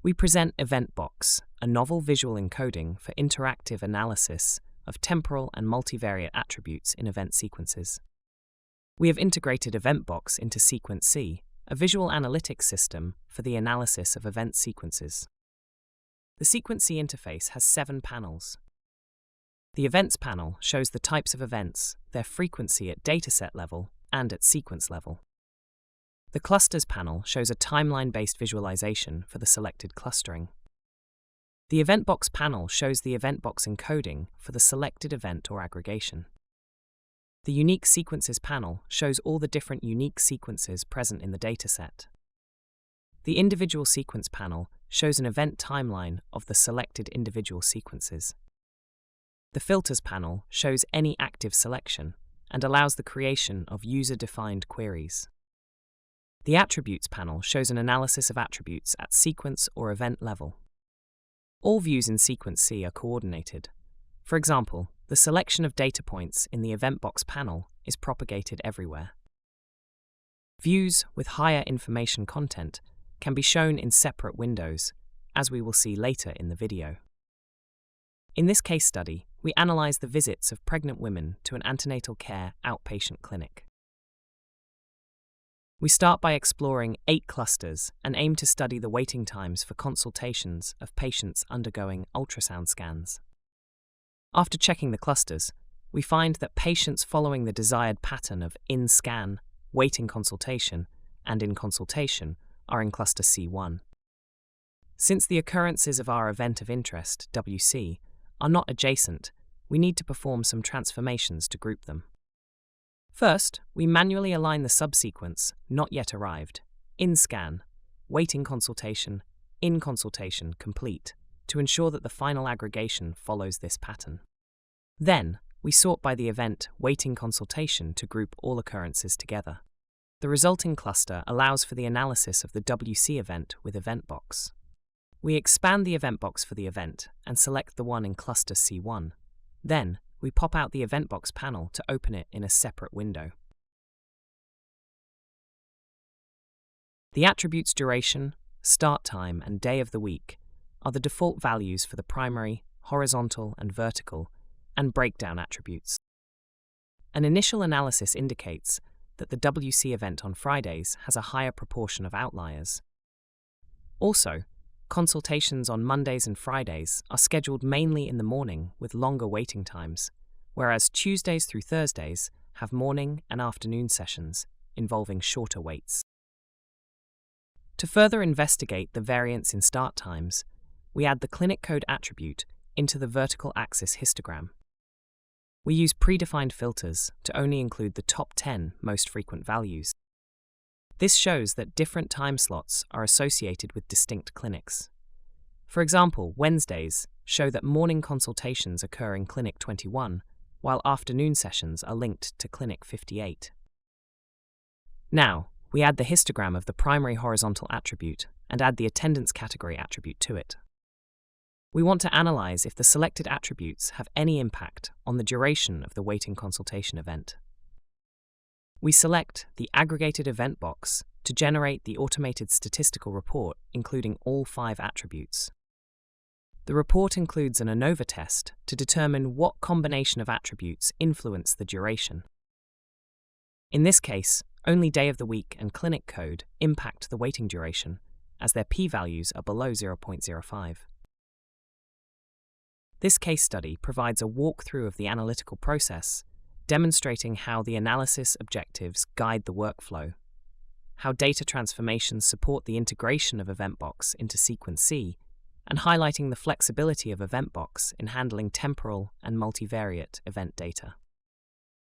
We present EventBox, a novel visual encoding for interactive analysis of temporal and multivariate attributes in event sequences. We have integrated EventBox into Sequence C, a visual analytics system for the analysis of event sequences. The Sequence C interface has 7 panels. The Events panel shows the types of events, their frequency at dataset level and at sequence level. The Clusters panel shows a timeline-based visualization for the selected clustering. The EventBox panel shows the EventBox encoding for the selected event or aggregation. The Unique Sequences panel shows all the different unique sequences present in the dataset. The Individual Sequence panel shows an event timeline of the selected individual sequences. The Filters panel shows any active selection and allows the creation of user-defined queries. The Attributes panel shows an analysis of attributes at sequence or event level. All views in Sequence C are coordinated. For example, the selection of data points in the EventBox panel is propagated everywhere. Views with higher information content can be shown in separate windows, as we will see later in the video. In this case study, we analyze the visits of pregnant women to an antenatal care outpatient clinic. We start by exploring 8 clusters and aim to study the waiting times for consultations of patients undergoing ultrasound scans. After checking the clusters, we find that patients following the desired pattern of in-scan, waiting consultation, and in consultation are in cluster C1. Since the occurrences of our event of interest, WC, are not adjacent, we need to perform some transformations to group them. First, we manually align the subsequence, not yet arrived, in-scan, waiting consultation, in consultation, complete, to ensure that the final aggregation follows this pattern. Then, we sort by the event waiting consultation to group all occurrences together. The resulting cluster allows for the analysis of the WC event with EventBox. We expand the EventBox for the event and select the one in cluster C1. Then, we pop out the EventBox panel to open it in a separate window. The attributes duration, start time, and day of the week are the default values for the primary, horizontal, and vertical, and breakdown attributes. An initial analysis indicates that the WC event on Fridays has a higher proportion of outliers. Also, consultations on Mondays and Fridays are scheduled mainly in the morning with longer waiting times, whereas Tuesdays through Thursdays have morning and afternoon sessions involving shorter waits. To further investigate the variance in start times, we add the clinic code attribute into the vertical axis histogram. We use predefined filters to only include the top 10 most frequent values. This shows that different time slots are associated with distinct clinics. For example, Wednesdays show that morning consultations occur in Clinic 21, while afternoon sessions are linked to Clinic 58. Now, we add the histogram of the primary horizontal attribute and add the attendance category attribute to it. We want to analyze if the selected attributes have any impact on the duration of the waiting consultation event. We select the aggregated event box to generate the automated statistical report including all 5 attributes. The report includes an ANOVA test to determine what combination of attributes influence the duration. In this case, only day of the week and clinic code impact the waiting duration, as their p-values are below 0.05. This case study provides a walkthrough of the analytical process, demonstrating how the analysis objectives guide the workflow, how data transformations support the integration of EventBox into Sequence C, and highlighting the flexibility of EventBox in handling temporal and multivariate event data.